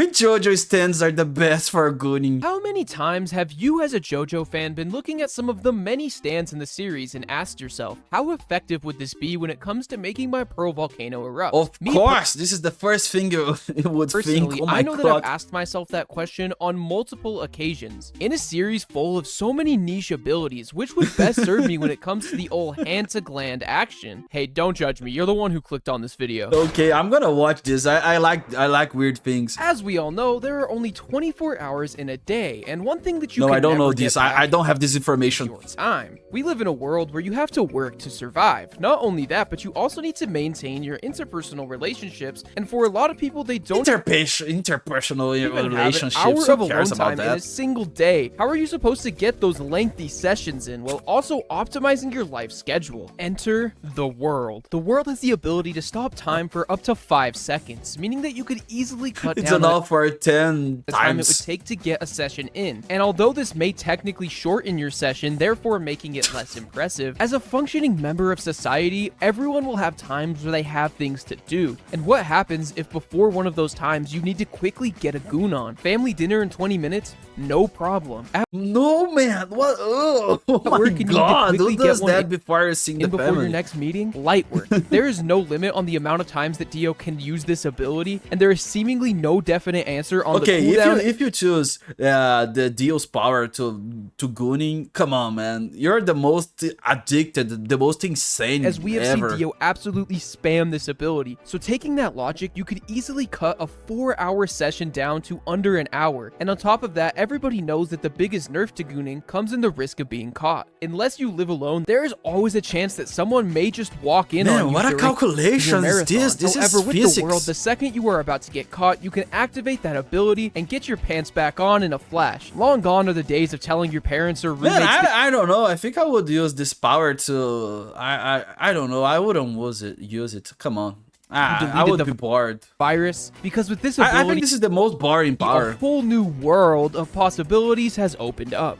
Which JoJo stands are the best for Gooning? How many times have you as a JoJo fan been looking at some of the many stands in the series and asked yourself, how effective would this be when it comes to making my pearl volcano erupt? Of course, this is the first thing you would Personally, think. Oh my I know God. that I've asked myself that question on multiple occasions. In a series full of so many niche abilities, which would best serve me when it comes to the old hand-to-gland action? Hey, don't judge me. You're the one who clicked on this video. Okay, I'm gonna watch this. I like weird things. As we all know, there are only 24 hours in a day, and one thing that you No, can I don't never know get this. back I don't have this information. your time. We live in a world where you have to work to survive. Not only that, but you also need to maintain your interpersonal relationships, and for a lot of people, they don't Interpersonal even have an relationships. hour Who of alone cares about time in a that? single day. How are you supposed to get those lengthy sessions in while also optimizing your life schedule? Enter the world. The world has the ability to stop time for up to 5 seconds, meaning that you could easily cut It's down enough for 10 the time it would times. take to get a session in. And although this may technically shorten your session, therefore making it less impressive, as a functioning member of society, everyone will have times where they have things to do. And what happens if before one of those times you need to quickly get a goon on? Family dinner in 20 minutes? No problem. No, man. What? Oh my work, you need to God. quickly Who does get one that before seeing the before your family? next meeting? Light work. There is no limit on the amount of times that Dio can use this ability, and there is seemingly no definite answer on Okay, the cooldown. if you choose the Dio's power to Gooning, come on, man. You're the most addicted, the most insane As we have ever. seen Dio absolutely spam this ability. So taking that logic, you could easily cut a 4-hour session down to under an hour. And on top of that, everybody knows that the biggest nerf to Gooning comes in the risk of being caught. Unless you live alone, there is always a chance that someone may just walk in on you. Man, what a during calculation your is marathon. this? This However, is with physics. the world, the second you are about to get caught, you can activate that ability and get your pants back on in a flash. Long gone are the days of telling your parents or roommates Man, that I don't know. I think I would use this power to. I don't know. I wouldn't use it. Come on. I deleted would the be bored. virus, because with this ability, I think this is the most boring power. a whole new world of possibilities has opened up.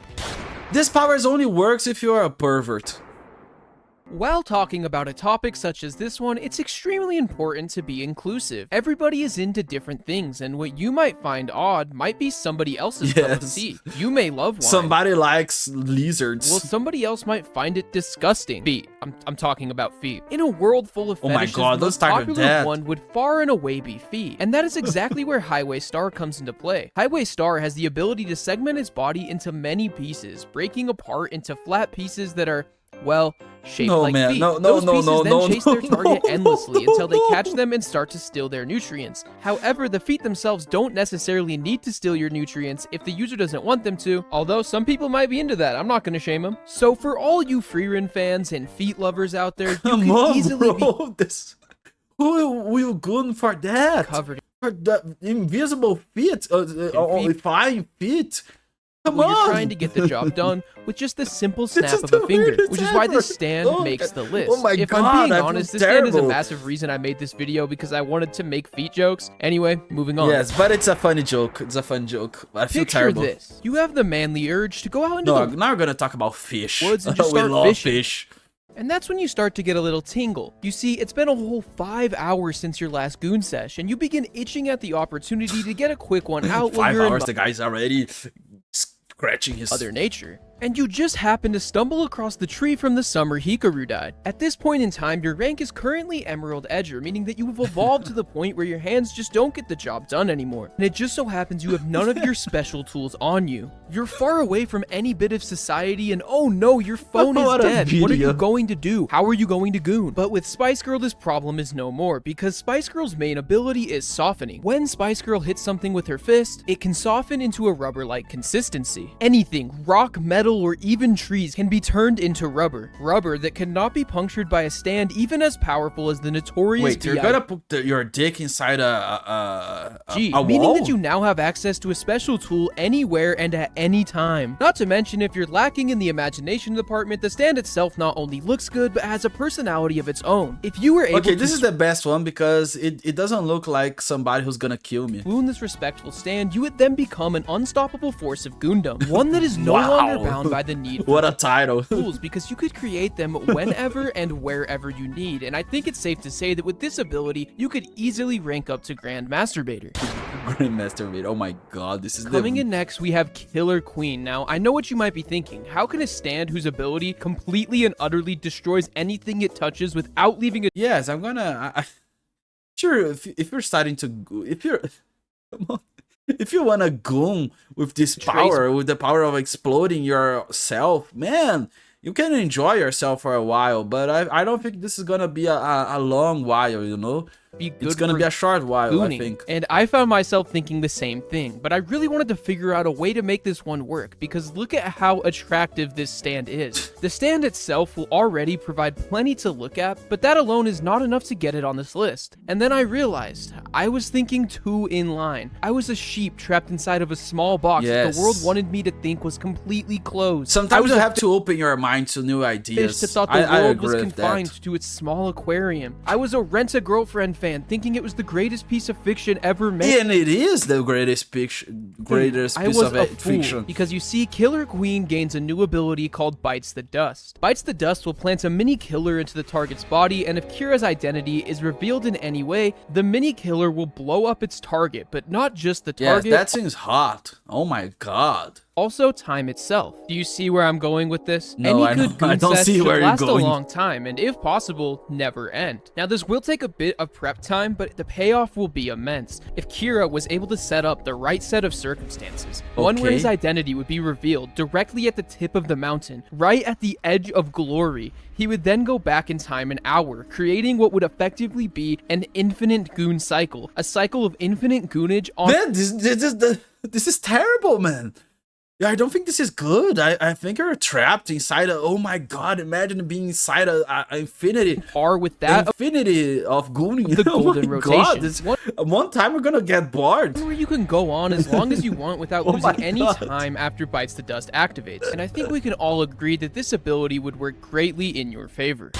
This power only works if you are a pervert. While talking about a topic such as this one, it's extremely important to be inclusive. Everybody is into different things, and what you might find odd might be somebody else's cup of Yes. tea. You may love wine. Somebody likes lizards. Well, somebody else might find it disgusting. Feet. I'm talking about feet. In a world full of Oh my fetishes, God, the those most type of popular dead. one would far and away be feet. And that is exactly where Highway Star comes into play. Highway Star has the ability to segment its body into many pieces, breaking apart into flat pieces that are, well, shaped No, like man. feet. No, Those no, pieces no, then no, chase no, their target no, endlessly no, until they no. catch them and start to steal their nutrients. However, the feet themselves don't necessarily need to steal your nutrients if the user doesn't want them to, although some people might be into that. I'm not going to shame them. So for all you Freerun fans and feet lovers out there, you Come can on, easily bro. Who will go for be that? covered For the invisible feet, feet. flying feet. Come when on. you're trying to get the job done with just the simple snap is of a the finger, weirdest which is why ever. this stand Oh makes my- the list. oh my if God, I'm being I feel honest, this stand is a terrible. massive reason I made this video because I wanted to make feet jokes. Anyway, moving on. Yes, but it's a funny joke. It's a fun joke. I feel Picture terrible. this. You have the manly urge to go out into No, the now we're gonna talk about fish. woods and just we start love fishing. fish. And that's when you start to get a little tingle. You see, it's been a whole 5 hours since your last goon sesh, and you begin itching at the opportunity to get a quick one out while 5 you're hours, in the guy's already scratching his. Mother Nature. And you just happen to stumble across the tree from the summer Hikaru died. At this point in time, your rank is currently Emerald Edger, meaning that you have evolved to the point where your hands just don't get the job done anymore. And it just so happens you have none of your special tools on you. You're far away from any bit of society, and oh no, your phone is What a dead. What are you video. going to do? How are you going to goon? But with Spice Girl, this problem is no more, because Spice Girl's main ability is softening. When Spice Girl hits something with her fist, it can soften into a rubber-like consistency. Anything, rock, metal, or even trees can be turned into rubber. Rubber that cannot be punctured by a stand even as powerful as the notorious Wait, you're VI gonna put your dick inside a meaning wall? that you now have access to a special tool anywhere and at any time. Not to mention, if you're lacking in the imagination department, the stand itself not only looks good, but has a personality of its own. If you were able Okay, to this is the best one because it doesn't look like somebody who's gonna kill me. swoon this respectful stand, you would then become an unstoppable force of goondom. One that is no Wow. longer bound by the need for What a title. tools, because you could create them whenever and wherever you need, and I think it's safe to say that with this ability, you could easily rank up to Grand Masturbator. Grandmaster Raid. Oh my god, this is Coming in next, we have Killer Queen. Now, I know what you might be thinking. How can a stand whose ability completely and utterly destroys anything it touches without leaving a... Yes, I'm gonna... Sure, if you're starting to... If you're... Come on. If you wanna goon with this power, with the power of exploding yourself, man, you can enjoy yourself for a while, but I don't think this is gonna be a long while, you know? It's gonna be a short while, Gooning. I think. And I found myself thinking the same thing, but I really wanted to figure out a way to make this one work, because look at how attractive this stand is. The stand itself will already provide plenty to look at, but that alone is not enough to get it on this list. And then I realized, I was thinking too in line. I was a sheep trapped inside of a small box that the world wanted me to think was completely closed. Sometimes you have to open your mind to new ideas. Fish that thought the world was confined to its small aquarium. I was a Rent-A-Girlfriend fan, thinking it was the greatest piece of fiction ever made. And it is the greatest piece of fiction. Because you see, Killer Queen gains a new ability called Bites the Dust. Bites the Dust will plant a mini killer into the target's body, and if Kira's identity is revealed in any way, the mini killer will blow up its target, but not just the target. Yes, that seems hot. Oh my god. Also, time itself. Do you see where I'm going with this? No, Any good goon set should last a going. long time, and if possible, never end. Now, this will take a bit of prep time, but the payoff will be immense. If Kira was able to set up the right set of circumstances, one where his identity would be revealed directly at the tip of the mountain, right at the edge of glory, he would then go back in time an hour, creating what would effectively be an infinite goon cycle. A cycle of infinite goonage on... Man, this is terrible, man. Yeah, I don't think this is good. I think you're trapped inside a... Oh my god, imagine being inside a infinity. Or with that... Infinity of gooning. The golden rotation. One time we're gonna get bored. Where you can go on as long as you want without losing any time after Bites the Dust activates. And I think we can all agree that this ability would work greatly in your favor.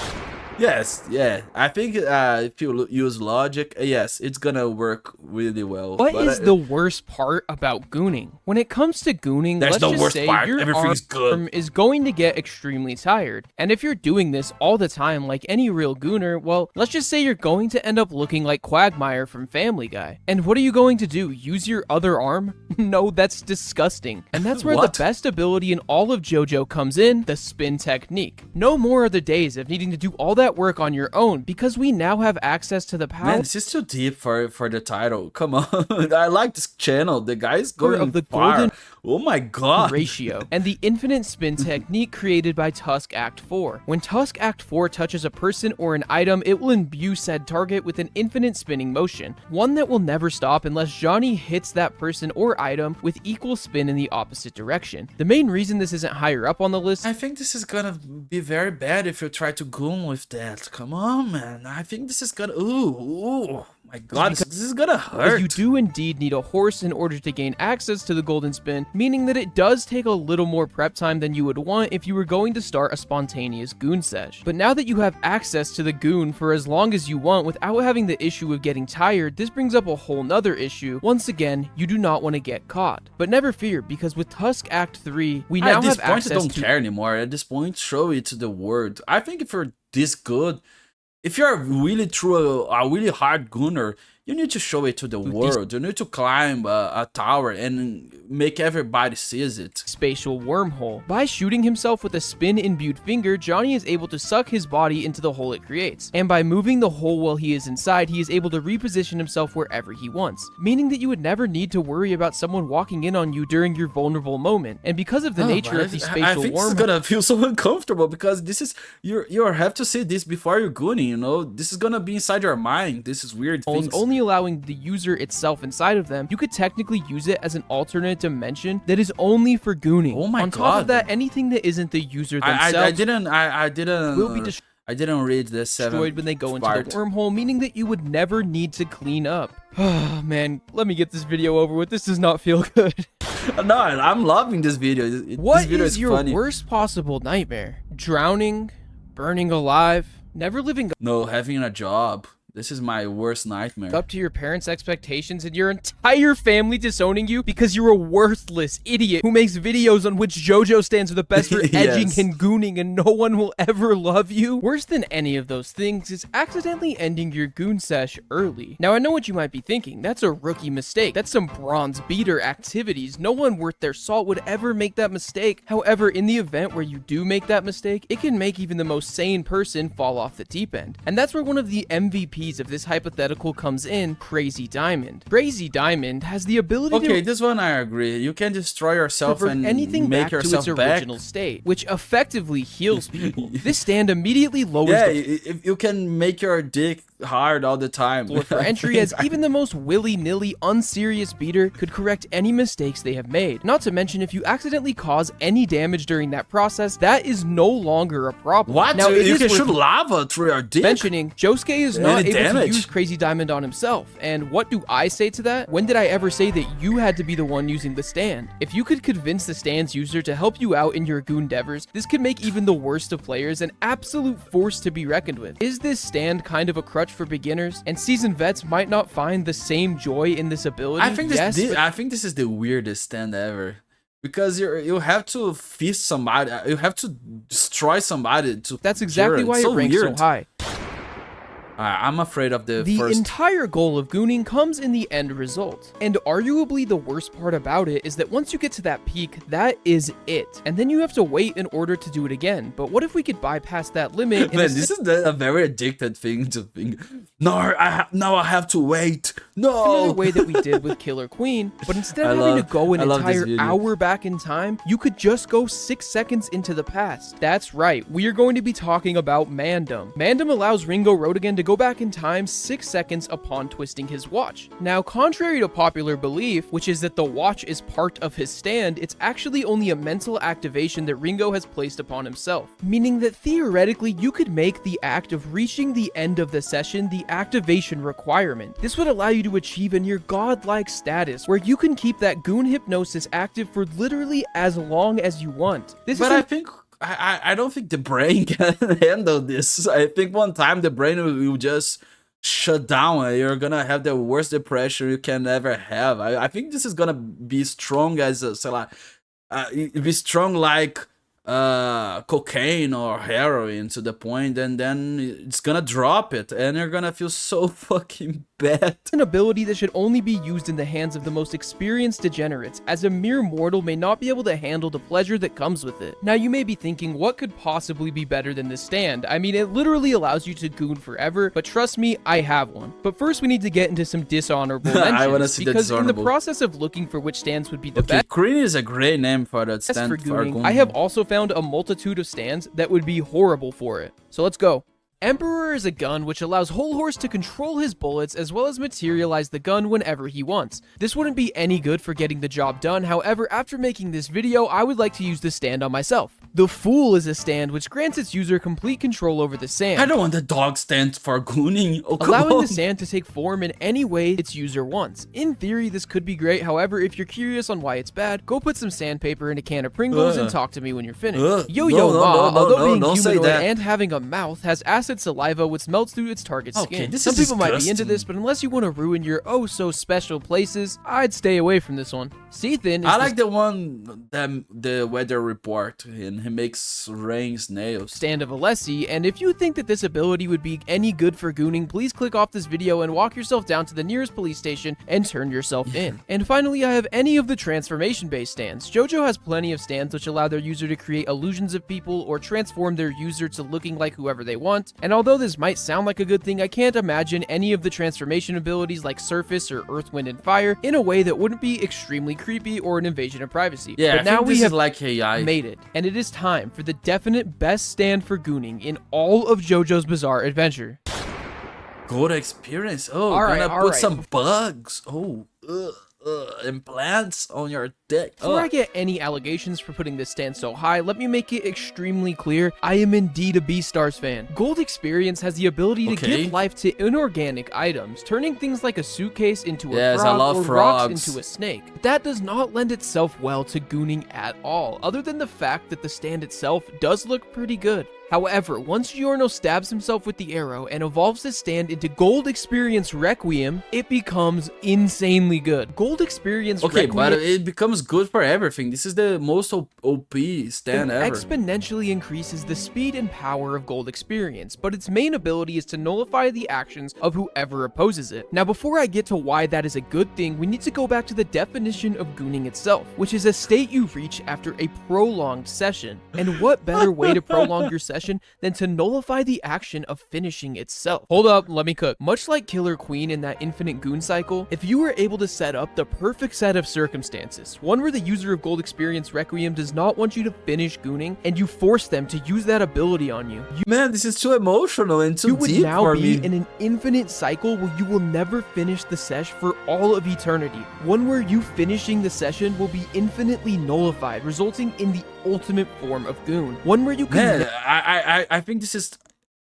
Yes, yeah. I think if you use logic, yes, it's gonna work really well. What is the worst part about gooning? When it comes to gooning, let's just say your arm is going to get extremely tired. And if you're doing this all the time like any real gooner, well, let's just say you're going to end up looking like Quagmire from Family Guy. And what are you going to do? Use your other arm? No, that's disgusting. And that's where the best ability in all of JoJo comes in, the spin technique. No more are the days of needing to do all that work on your own, because we now have access to the power. Man, this is too deep for the title. Come on. I like this channel. The guy's going of the far. golden Oh my god. Ratio and the infinite spin technique created by Tusk Act 4. When Tusk Act 4 touches a person or an item, it will imbue said target with an infinite spinning motion, one that will never stop unless Johnny hits that person or item with equal spin in the opposite direction. The main reason this isn't higher up on the list, I think this is gonna be very bad if you try to goon with that. Come on, man. I think this is gonna... Ooh. My god, this is gonna hurt. You do indeed need a horse in order to gain access to the golden spin, meaning that it does take a little more prep time than you would want if you were going to start a spontaneous goon sesh. But now that you have access to the goon for as long as you want without having the issue of getting tired, this brings up a whole nother issue. Once again, you do not want to get caught. But never fear, because with Tusk Act 3, we now have access to... At this point, I don't care anymore. At this point, show it to the world. I think if you're this good... If you're really true, a really hard gooner, you need to show it to the world. You need to climb a tower and make everybody sees it. Spatial wormhole. By shooting himself with a spin-imbued finger, Johnny is able to suck his body into the hole it creates. And by moving the hole while he is inside, he is able to reposition himself wherever he wants. Meaning that you would never need to worry about someone walking in on you during your vulnerable moment. And because of the nature of the spatial wormhole... I think it's gonna feel so uncomfortable, because this is... You have to see this before you're gooning, you know? This is gonna be inside your mind. This is weird things. Only allowing the user itself inside of them, you could technically use it as an alternate dimension that is only for gooning. Oh my god. On top of that, anything that isn't the user themselves I didn't will be I didn't read the destroyed when they go into the wormhole, meaning that you would never need to clean up. Oh man, let me get this video over with. This does not feel good. No, I'm loving this video. What is your worst possible nightmare? Drowning? Burning alive? Never living... No, having a job. This is my worst nightmare. Up to your parents' expectations and your entire family disowning you because you're a worthless idiot who makes videos on which JoJo stands are the best for edging Yes. and gooning and no one will ever love you. Worse than any of those things is accidentally ending your goon sesh early. Now I know what you might be thinking, that's a rookie mistake. That's some bronze beater activities. No one worth their salt would ever make that mistake. However, in the event where you do make that mistake, it can make even the most sane person fall off the deep end. And that's where one of the MVPs of this hypothetical comes in, Crazy Diamond. Crazy Diamond has the ability Okay, to this one I agree. You can destroy yourself revert and anything make back yourself to its back. original state, which effectively heals people. This stand immediately lowers Yeah, the if you can make your dick hard all the time. floor for entry, as even the most willy-nilly, unserious beater could correct any mistakes they have made. Not to mention, if you accidentally cause any damage during that process, that is no longer a problem. What? Now, it You is can worth shoot lava through your dick? mentioning, Josuke is not Any able to damage? use Crazy Diamond on himself. And what do I say to that? When did I ever say that you had to be the one using the stand? If you could convince the stand's user to help you out in your goon endeavors, this could make even the worst of players an absolute force to be reckoned with. Is this stand kind of a crutch for beginners? And seasoned vets might not find the same joy in this ability? I think Yes, but I think this is the weirdest stand ever. Because you have to feast somebody, you have to destroy somebody to that's exactly cure why It's it so ranks weird. so high. I'm afraid of the The first. entire goal of gooning comes in the end result. And arguably the worst part about it is that once you get to that peak, that is it. And then you have to wait in order to do it again. But what if we could bypass that limit? and Man, instead- this is a very addicted thing to think. No, now I have to wait. Another No. way that we did with Killer Queen, but instead of I having love- to go an I love this entire video. hour back in time, you could just go 6 seconds into the past. That's right, we are going to be talking about Mandem. Mandem allows Ringo Rodigan to go back in time 6 seconds upon twisting his watch. Now, contrary to popular belief, which is that the watch is part of his stand, it's actually only a mental activation that Ringo has placed upon himself. Meaning that theoretically, you could make the act of reaching the end of the session the activation requirement. This would allow you to achieve a near godlike status where you can keep that goon hypnosis active for literally as long as you want. This But is I think I don't think the brain can handle this. I think one time the brain will just shut down and you're gonna have the worst depression you can ever have. I think this is gonna be strong as a be strong like cocaine or heroin to the point, and then it's gonna drop it and you're gonna feel so fucking bad. an ability that should only be used in the hands of the most experienced degenerates, as a mere mortal may not be able to handle the pleasure that comes with it. Now you may be thinking, what could possibly be better than this stand? I mean, it literally allows you to goon forever, but trust me, I have one. But first we need to get into some dishonorable mentions, I wanna see the because in the dishonorable. process of looking for which stands would be the Okay, best Green is a great name for that for stand for gooning, Gooning. I have also found a multitude of stands that would be horrible for it. So let's go. Emperor is a gun which allows Whole Horse to control his bullets as well as materialize the gun whenever he wants. This wouldn't be any good for getting the job done, however, after making this video, I would like to use this stand on myself. The Fool is a stand which grants its user complete control over the sand, I don't want the dog stand for Gooning. Oh, come allowing on. the sand to take form in any way its user wants. In theory, this could be great, however, if you're curious on why it's bad, go put some sandpaper in a can of Pringles and talk to me when you're finished. Yo-Yo no, Ma, no, although no, being don't say humanoid that. and having a mouth, has acid saliva which melts through its target Okay, skin. this Some is people might be into disgusting. this, but unless you want to ruin your oh-so-special places, I'd stay away from this one. Seathin is I like the one the weather report and he makes rain snails. stand of Alessi, and if you think that this ability would be any good for gooning, please click off this video and walk yourself down to the nearest police station and turn yourself in. And finally, I have any of the transformation-based stands. JoJo has plenty of stands which allow their user to create illusions of people or transform their user to looking like whoever they want, and although this might sound like a good thing, I can't imagine any of the transformation abilities like Surface or Earth, Wind, and Fire in a way that wouldn't be extremely creepy or an invasion of privacy. Yeah, but I now think we this have is like AI. made it, and it is time for the definite best stand for gooning in all of JoJo's Bizarre Adventure. Good experience. Oh, All right, gonna all put right. some bugs. Oh, implants on your dick. Before I get any allegations for putting this stand so high, let me make it extremely clear, I am indeed a Beastars fan. Gold Experience has the ability to Okay. give life to inorganic items, turning things like a suitcase into a Yes, I frog love or frogs. rocks into a snake. But that does not lend itself well to gooning at all, other than the fact that the stand itself does look pretty good. However, once Giorno stabs himself with the arrow and evolves his stand into Gold Experience Requiem, it becomes insanely good. Gold Experience Okay, Requiem but it becomes good for everything. This is the most OP stand ever. exponentially increases the speed and power of Gold Experience, but its main ability is to nullify the actions of whoever opposes it. Now, before I get to why that is a good thing, we need to go back to the definition of gooning itself, which is a state you reach after a prolonged session. And what better way to prolong your session than to nullify the action of finishing itself? Hold up, let me cook. Much like Killer Queen in that infinite goon cycle, if you were able to set up the perfect set of circumstances, one where the user of Gold Experience Requiem does not want you to finish gooning, and you force them to use that ability on you, Man, this is too emotional and too you would deep now for be me. in an infinite cycle where you will never finish the sesh for all of eternity. One where you finishing the session will be infinitely nullified, resulting in the ultimate form of goon. One where you can Man, I think this is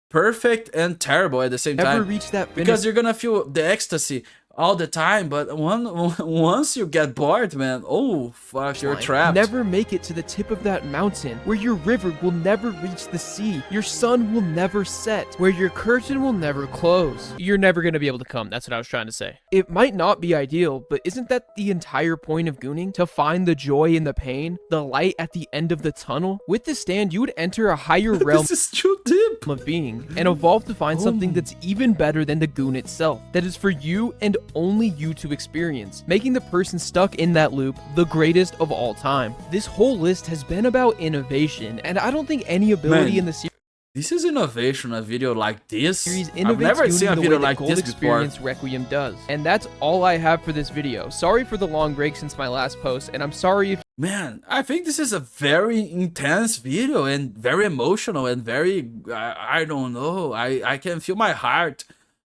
perfect and terrible at the same never time. reach that finish. Because you're gonna feel the ecstasy all the time, but once you get bored, man, oh fuck, you're trapped. Never make it to the tip of that mountain, where your river will never reach the sea, your sun will never set, where your curtain will never close. You're never going to be able to come, that's what I was trying to say. It might not be ideal, but isn't that the entire point of gooning? To find the joy in the pain, the light at the end of the tunnel? With this stand, you would enter a higher realm This is too deep. of being, and evolve to find something that's even better than the goon itself, that is for you and only you to experience, making the person stuck in that loop the greatest of all time. This whole list has been about innovation, and I don't think any ability Man, in the series This is innovation, a video like this. I've innovates never seen gooning a the video way that like Gold this before. Experience Requiem does. And that's all I have for this video. Sorry for the long break since my last post, and I'm sorry if Man, I think this is a very intense video and very emotional and very, I don't know, I can feel my heart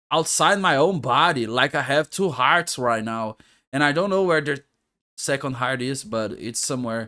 outside my own body, like I have two hearts right now. And I don't know where the second heart is, but it's somewhere.